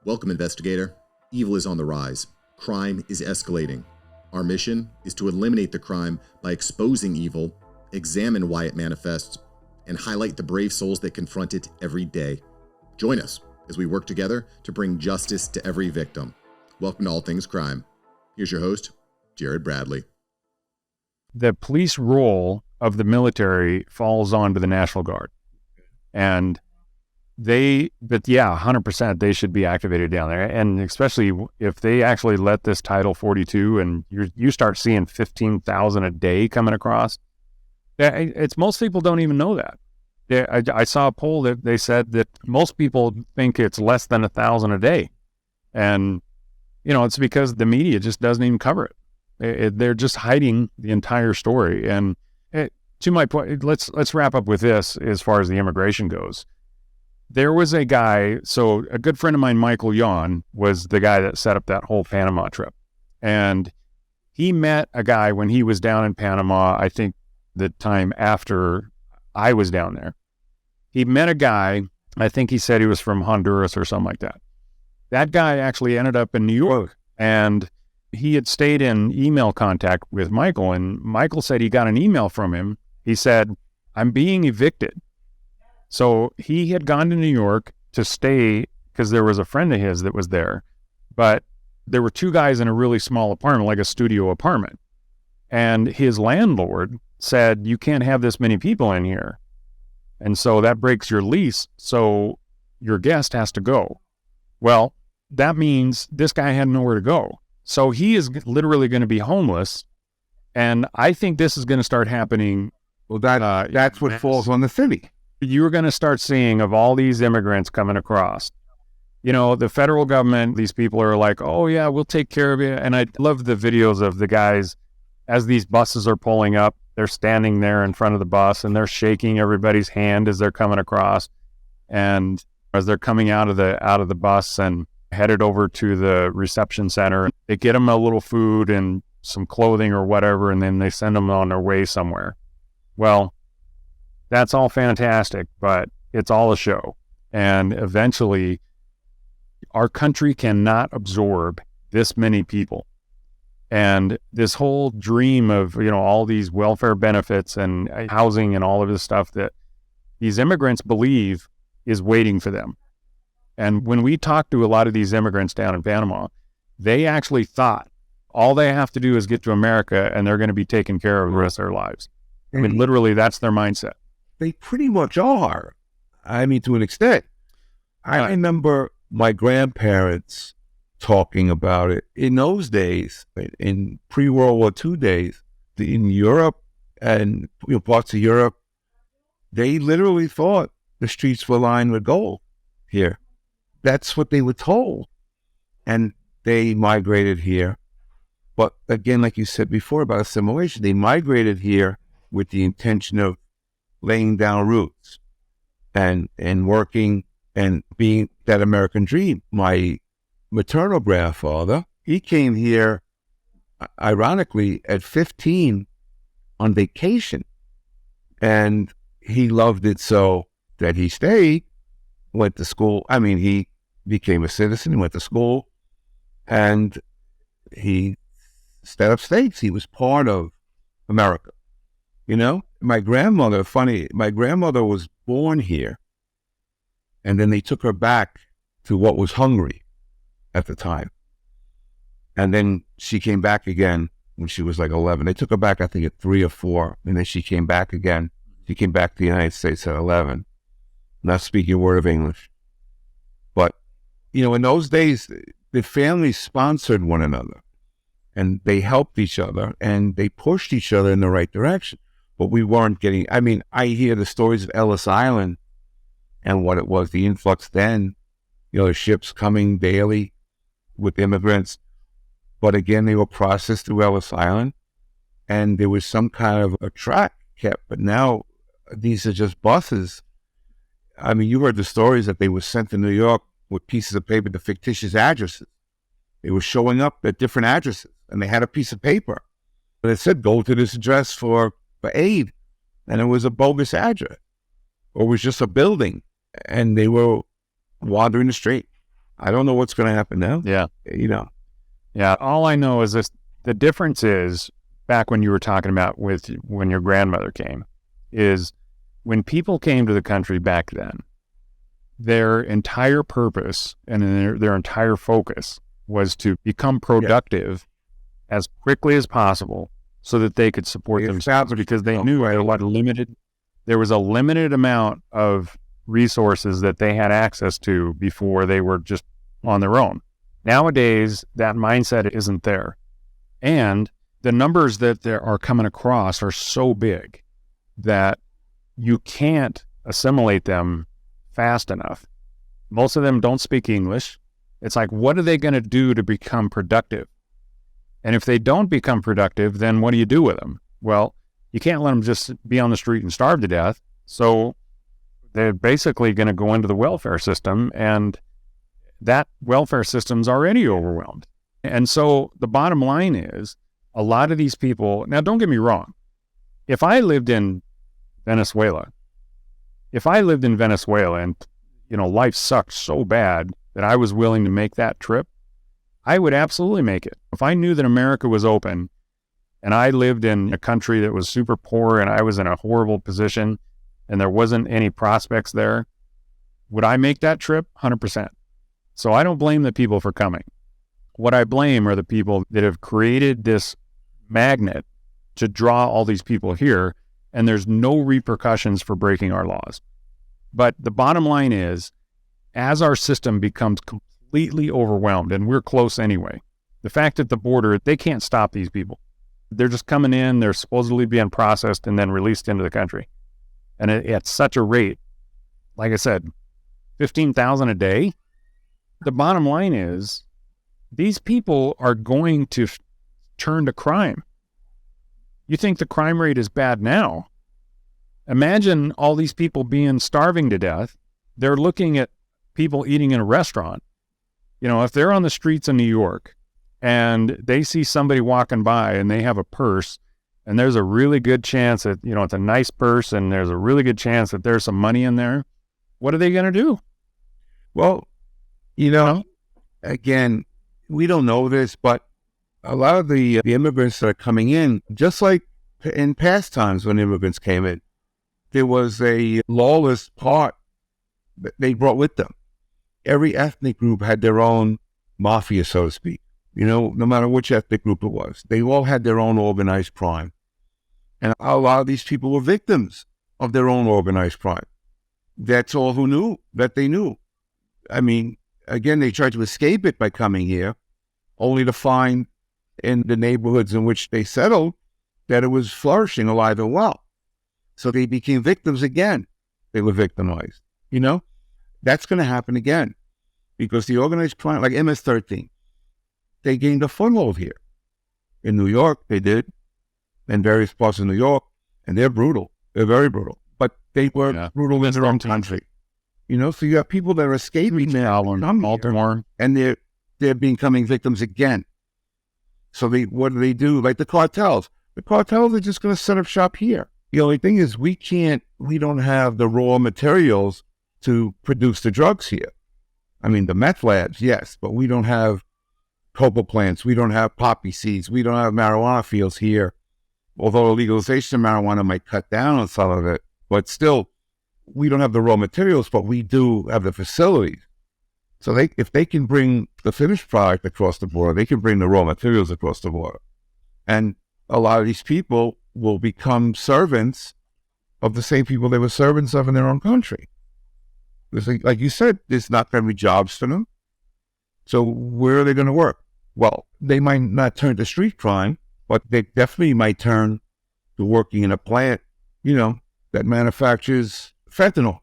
Welcome, investigator. Evil is on the rise. Crime is escalating. Our mission is to eliminate the crime by exposing evil, examine why it manifests, and highlight the brave souls that confront it every day. Join us as we work together to bring justice to every victim. Welcome to All Things Crime. Here's your host, Jared Bradley. The police role of the military falls onto the National Guard. And 100%, they should be activated down there. And especially if they actually let this Title 42 and you start seeing 15,000 a day coming across, it's most people don't even know that. I saw a poll that they said that most people think it's less than 1,000 a day. And, it's because the media just doesn't even cover it. They're just hiding the entire story. And to my point, let's wrap up with this as far as the immigration goes. There was a guy, so a good friend of mine, Michael Yon, was the guy that set up that whole Panama trip. And he met a guy when he was down in Panama, I think the time after I was down there. He met a guy, I think he said he was from Honduras or something like that. That guy actually ended up in New York, and he had stayed in email contact with Michael, and Michael said he got an email from him. He said, "I'm being evicted." So he had gone to New York to stay because there was a friend of his that was there, but there were two guys in a really small apartment, like a studio apartment. And his landlord said, "You can't have this many people in here. And so that breaks your lease. So your guest has to go." Well, that means this guy had nowhere to go. So he is literally going to be homeless. And I think this is going to start happening. Well, that's what falls on the city. You're going to start seeing of all these immigrants coming across. The federal government, these people are like, "Oh yeah, we'll take care of you." And I love the videos of the guys as these buses are pulling up. They're standing there in front of the bus and they're shaking everybody's hand as they're coming across. And as they're coming out of the bus and headed over to the reception center, they get them a little food and some clothing or whatever, and then they send them on their way somewhere. Well, that's all fantastic, but it's all a show. And eventually, our country cannot absorb this many people. And this whole dream of, all these welfare benefits and housing and all of this stuff that these immigrants believe is waiting for them. And when we talk to a lot of these immigrants down in Panama, they actually thought all they have to do is get to America and they're going to be taken care of the rest of their lives. I mean, literally, that's their mindset. They pretty much are. I mean, to an extent. I remember my grandparents talking about it in those days, in pre-World War II days, in Europe and parts of Europe. They literally thought the streets were lined with gold here. That's what they were told. And they migrated here. But again, like you said before about assimilation, they migrated here with the intention of laying down roots and working and being that American dream. My maternal grandfather, he came here, ironically, at 15 on vacation. And he loved it so that he stayed, went to school. I mean, he became a citizen, he went to school, and he set up states. He was part of America. My grandmother was born here, and then they took her back to what was Hungary at the time. And then she came back again when she was like 11. They took her back, I think, at 3 or 4, and then she came back again. She came back to the United States at 11, not speaking a word of English. But, in those days, the families sponsored one another, and they helped each other, and they pushed each other in the right direction. But we weren't getting, I hear the stories of Ellis Island and what it was, the influx then, the ships coming daily with immigrants. But again, they were processed through Ellis Island, and there was some kind of a track kept. But now these are just buses. You heard the stories that they were sent to New York with pieces of paper to fictitious addresses. They were showing up at different addresses, and they had a piece of paper. And it said, "Go to this address for aid." And it was a bogus address, or it was just a building, and they were wandering the street. I don't know what's going to happen now. Yeah. You know. Yeah. All I know is this, the difference is, back when you were talking about when your grandmother came, is when people came to the country back then, their entire purpose and their entire focus was to become productive as quickly as possible so that they could support themselves, because they knew there was a limited amount of resources that they had access to before they were just on their own. Nowadays, that mindset isn't there. And the numbers that there are coming across are so big that you can't assimilate them fast enough. Most of them don't speak English. It's like, what are they going to do to become productive? And if they don't become productive, then what do you do with them? Well, you can't let them just be on the street and starve to death. So they're basically going to go into the welfare system, and that welfare system's already overwhelmed. And so the bottom line is, a lot of these people, now don't get me wrong, if I lived in Venezuela and, you know, life sucked so bad that I was willing to make that trip, I would absolutely make it. If I knew that America was open and I lived in a country that was super poor and I was in a horrible position and there wasn't any prospects there, would I make that trip? 100%. So I don't blame the people for coming. What I blame are the people that have created this magnet to draw all these people here, and there's no repercussions for breaking our laws. But the bottom line is, as our system becomes completely overwhelmed, and we're close anyway, the fact at the border, they can't stop these people. They're just coming in, they're supposedly being processed and then released into the country. And at such a rate, like I said, 15,000 a day. The bottom line is, these people are going to turn to crime. You think the crime rate is bad now? Imagine all these people being starving to death. They're looking at people eating in a restaurant. You know, if they're on the streets of New York and they see somebody walking by and they have a purse, and there's a really good chance that, you know, it's a nice purse and there's a really good chance that there's some money in there, what are they going to do? Well, you know, again, we don't know this, but a lot of the immigrants that are coming in, just like in past times when immigrants came in, there was a lawless part that they brought with them. Every ethnic group had their own mafia, so to speak. You know, no matter which ethnic group it was, they all had their own organized crime. And a lot of these people were victims of their own organized crime. That's all that they knew. I mean, again, they tried to escape it by coming here, only to find in the neighborhoods in which they settled that it was flourishing alive and well. So they became victims again. They were victimized. You know, that's going to happen again, because the organized crime, like MS-13, they gained a foothold here. In New York, they did, in various parts of New York, and they're brutal. They're very brutal. But they were brutal in their own country. You know, so you have people that are escaping now, Baltimore, and they're becoming victims again. So what do? Like the cartels. The cartels are just going to set up shop here. The only thing is we don't have the raw materials to produce the drugs here. I mean, the meth labs, yes, but we don't have cocoa plants. We don't have poppy seeds. We don't have marijuana fields here. Although the legalization of marijuana might cut down on some of it, but still, we don't have the raw materials, but we do have the facilities. So if they can bring the finished product across the border, they can bring the raw materials across the border. And a lot of these people will become servants of the same people they were servants of in their own country. Like you said, there's not going to be jobs for them. So where are they going to work? Well, they might not turn to street crime, but they definitely might turn to working in a plant, you know, that manufactures fentanyl,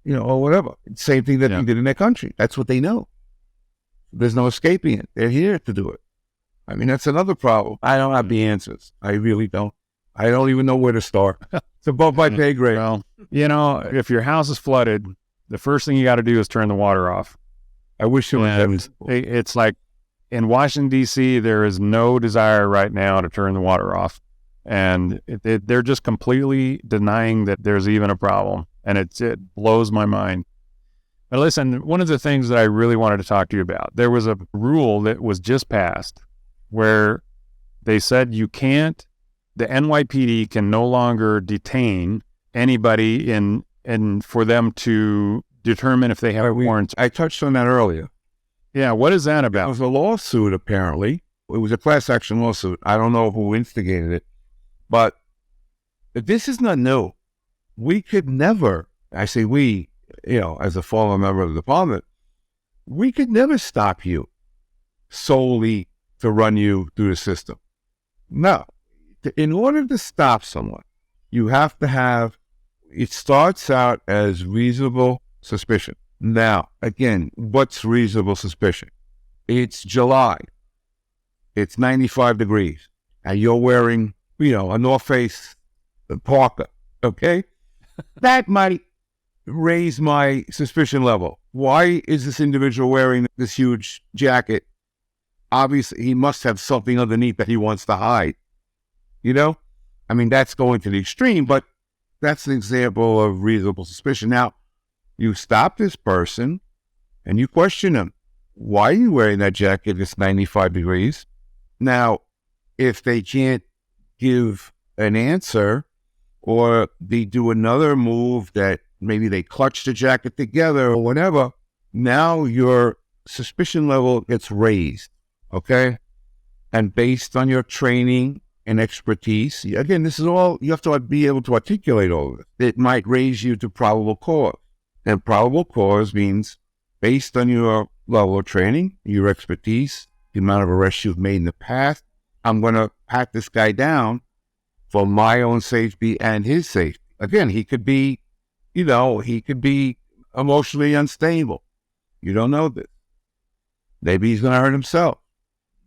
you know, or whatever. Same thing that they did in their country. That's what they know. There's no escaping it. They're here to do it. I mean, that's another problem. I don't have the answers. I really don't. I don't even know where to start. It's above my pay grade. Well, you know, if your house is flooded, the first thing you got to do is turn the water off. I wish it was. It's like in Washington, D.C., there is no desire right now to turn the water off. And they're just completely denying that there's even a problem. And it blows my mind. But listen, one of the things that I really wanted to talk to you about, there was a rule that was just passed where they said the NYPD can no longer detain anybody and for them to determine if they have warrants. I touched on that earlier. Yeah, what is that It about? was a lawsuit, apparently. It was a class action lawsuit. I don't know who instigated it, but this is not new. We could never, I say we, as a former member of the department, we could never stop you solely to run you through the system. No. In order to stop someone, you have to have, it starts out as reasonable suspicion. Now, again, what's reasonable suspicion? It's July. It's 95 degrees. And you're wearing, a North Face parka, okay? That might raise my suspicion level. Why is this individual wearing this huge jacket? Obviously, he must have something underneath that he wants to hide. That's going to the extreme, but that's an example of reasonable suspicion. Now, you stop this person and you question him. Why are you wearing that jacket? It's 95 degrees. Now, if they can't give an answer or they do another move that maybe they clutch the jacket together or whatever, now your suspicion level gets raised, okay? And based on your training and expertise, again, this is all, you have to be able to articulate all of it. It might raise you to probable cause. And probable cause means based on your level of training, your expertise, the amount of arrests you've made in the past, I'm going to pat this guy down for my own safety and his safety. Again, he could be, he could be emotionally unstable. You don't know this. Maybe he's going to hurt himself.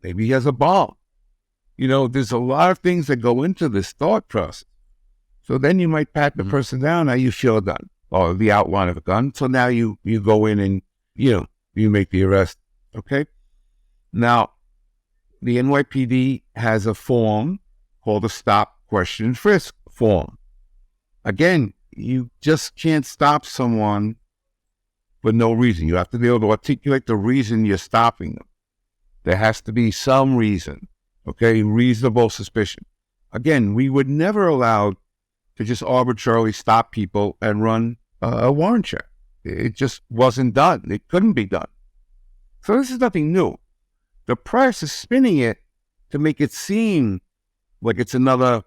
Maybe he has a bomb. There's a lot of things that go into this thought process. So then you might pat the person down. Now you feel a gun or the outline of a gun. So now you go in and, you make the arrest. Okay. Now, the NYPD has a form called a stop, question, and frisk form. Again, you just can't stop someone for no reason. You have to be able to articulate the reason you're stopping them. There has to be some reason, okay? Reasonable suspicion. Again, we would never allow to just arbitrarily stop people and run a warrant check. It just wasn't done. It couldn't be done. So this is nothing new. The press is spinning it to make it seem like it's another,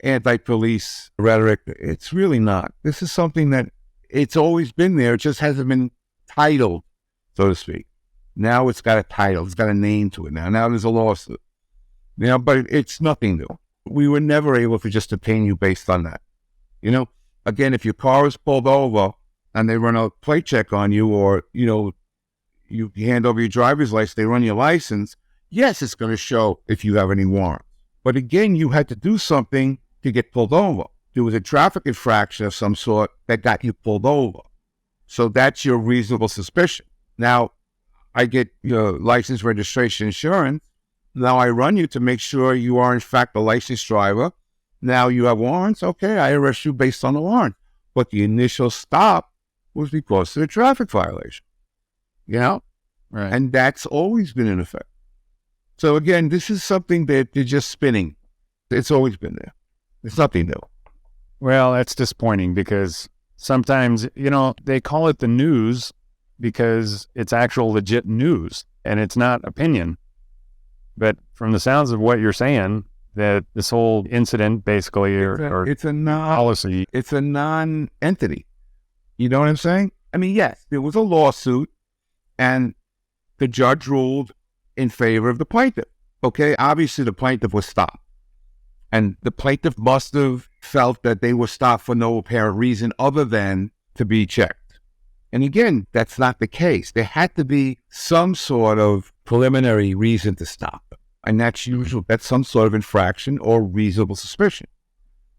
anti-police rhetoric. It's really not. This is something that it's always been there. It just hasn't been titled, so to speak. Now it's got a title. It's got a name to it now. Now there's a lawsuit. But it's nothing new. We were never able to just detain you based on that. Again, if your car is pulled over and they run a plate check on you or, you hand over your driver's license, they run your license, yes, it's going to show if you have any warrants. But again, you had to do something to get pulled over. There was a traffic infraction of some sort that got you pulled over. So that's your reasonable suspicion. Now, I get your license, registration, insurance. Now I run you to make sure you are in fact a licensed driver. Now you have warrants. Okay, I arrest you based on the warrant. But the initial stop was because of the traffic violation. Right. And that's always been in effect. So again, this is something that they're just spinning. It's always been there. It's nothing new. Well, that's disappointing because sometimes, they call it the news because it's actual legit news and it's not opinion. But from the sounds of what you're saying, that this whole incident basically it's a policy. It's a non-entity. You know what I'm saying? Yes, there was a lawsuit and the judge ruled in favor of the plaintiff. Okay, obviously the plaintiff was stopped. And the plaintiff must have felt that they were stopped for no apparent reason other than to be checked. And again, that's not the case. There had to be some sort of preliminary reason to stop them. And that's usually, that's some sort of infraction or reasonable suspicion.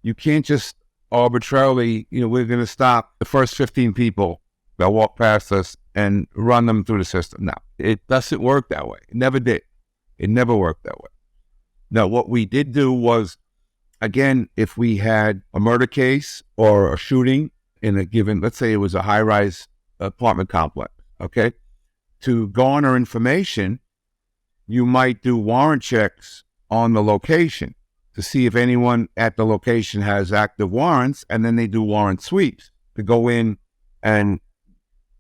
You can't just arbitrarily, we're going to stop the first 15 people that walk past us and run them through the system. No, it doesn't work that way. It never did. It never worked that way. Now, what we did do was, again, if we had a murder case or a shooting in a given, let's say it was a high-rise apartment complex, okay? To garner information, you might do warrant checks on the location to see if anyone at the location has active warrants, and then they do warrant sweeps to go in and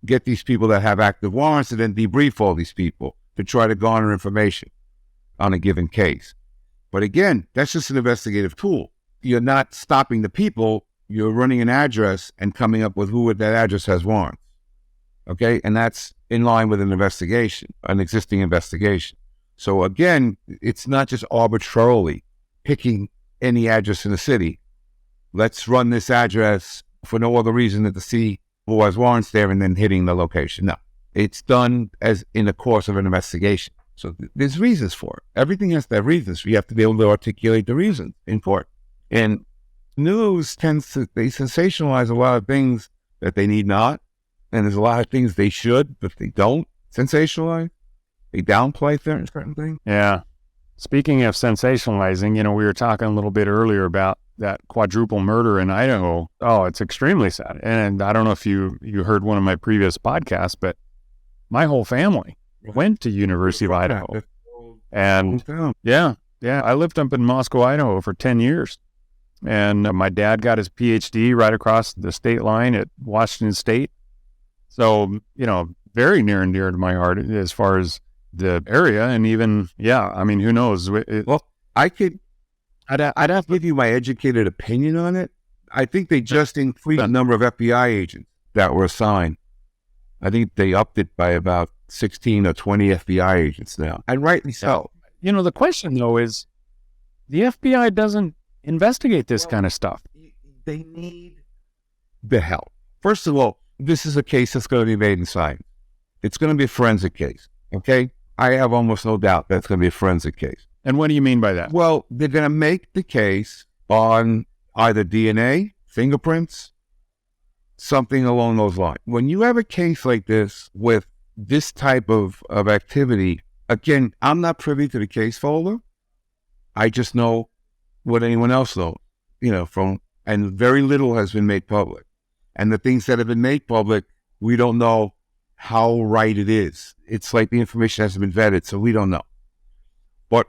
get these people that have active warrants and then debrief all these people to try to garner information on a given case. But again, that's just an investigative tool. You're not stopping the people. You're running an address and coming up with who at that address has warrants. Okay? And that's in line with an investigation, an existing investigation. So again, it's not just arbitrarily picking any address in the city. Let's run this address for no other reason than to see who has warrants there and then hitting the location. No, it's done as in the course of an investigation. So there's reasons for it. Everything has to have reasons. You have to be able to articulate the reasons in court. And news tends to, they sensationalize a lot of things that they need not. And there's a lot of things they should, but they don't sensationalize. They downplay certain things. Yeah. Speaking of sensationalizing, we were talking a little bit earlier about that quadruple murder in Idaho. Oh, it's extremely sad. And I don't know if you heard one of my previous podcasts, but my whole family went to University of Idaho. And yeah, I lived up in Moscow, Idaho for 10 years. And my dad got his PhD right across the state line at Washington State. So, very near and dear to my heart as far as the area. And even, who knows? I'd have to give you my educated opinion on it. I think they just increased the number of FBI agents that were assigned. I think they upped it by about 16 or 20 FBI agents now. And rightly so. The question, though, is the FBI doesn't investigate this kind of stuff. They need the help. First of all, this is a case that's going to be made in science. It's going to be a forensic case, okay? I have almost no doubt that's going to be a forensic case. And what do you mean by that? Well, they're going to make the case on either DNA, fingerprints, something along those lines. When you have a case like this with this type of activity, again, I'm not privy to the case folder. I just know what anyone else knows, and very little has been made public. And the things that have been made public, we don't know how right it is. It's like the information hasn't been vetted, so we don't know. But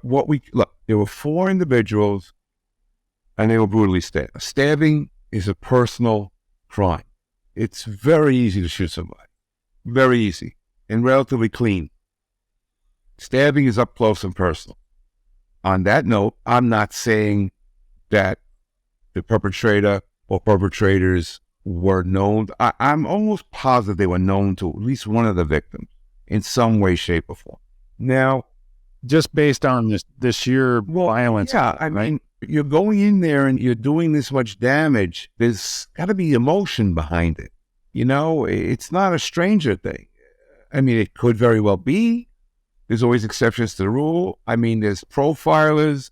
there were 4 individuals and they were brutally stabbed. Stabbing is a personal crime. It's very easy to shoot somebody. Very easy and relatively clean. Stabbing is up close and personal. On that note, I'm not saying that the perpetrator or perpetrators were known. I'm almost positive they were known to at least one of the victims in some way, shape, or form. Now, just based on this sheer violence. Yeah, I mean, you're going in there and you're doing this much damage. There's got to be emotion behind it. It's not a stranger thing. I mean, it could very well be. There's always exceptions to the rule. I mean, there's profilers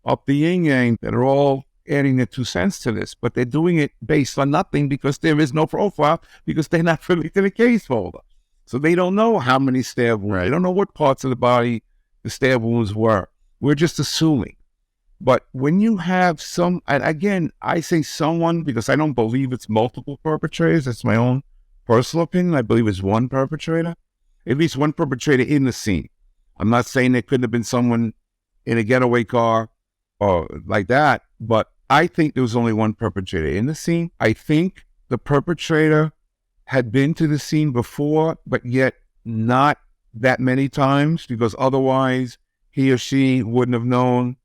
up the yin-yang that are all adding their 2 cents to this, but they're doing it based on nothing because there is no profile, because they're not privy to the case folder. So they don't know how many stab wounds. Right. They don't know what parts of the body the stab wounds were. We're just assuming. But when you have and again, I say someone because I don't believe it's multiple perpetrators. That's my own personal opinion. I believe it's one perpetrator, at least one perpetrator in the scene. I'm not saying there couldn't have been someone in a getaway car or like that, but I think there was only one perpetrator in the scene. I think the perpetrator had been to the scene before, but yet not that many times, because otherwise he or she wouldn't have known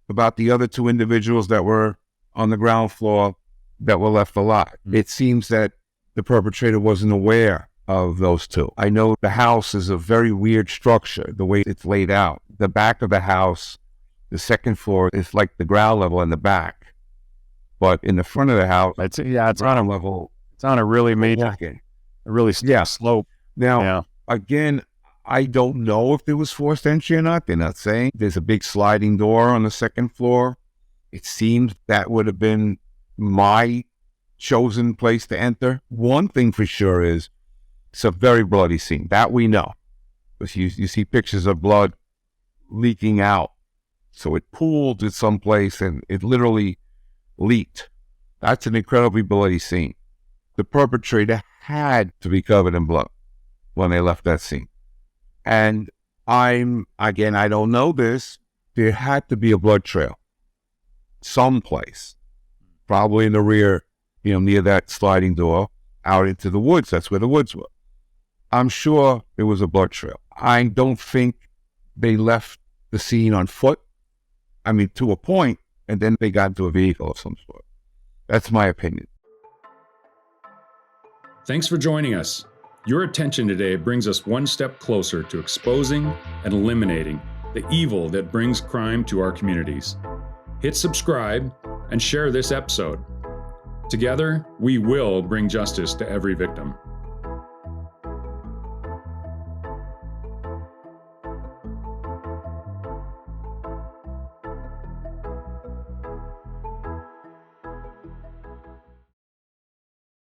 about the other 2 individuals that were on the ground floor that were left alive. It seems that the perpetrator wasn't aware of those 2. I know the house is a very weird structure, the way it's laid out. The back of the house, the second floor is like the ground level in the back. But in the front of the house, it's on a level. It's on a really major, a really steep slope. Now, again, I don't know if there was forced entry or not. They're not saying. There's a big sliding door on the second floor. It seems that would have been my chosen place to enter. One thing for sure is it's a very bloody scene. That we know. Because you see pictures of blood leaking out. So it pooled at some place and it literally leaked. That's an incredibly bloody scene. The perpetrator had to be covered in blood when they left that scene. And I don't know this. There had to be a blood trail someplace, probably in the rear, near that sliding door out into the woods. That's where the woods were. I'm sure there was a blood trail. I don't think they left the scene on foot. I mean, to a point, and then they got into a vehicle of some sort. That's my opinion. Thanks for joining us. Your attention today brings us one step closer to exposing and eliminating the evil that brings crime to our communities. Hit subscribe and share this episode. Together, we will bring justice to every victim.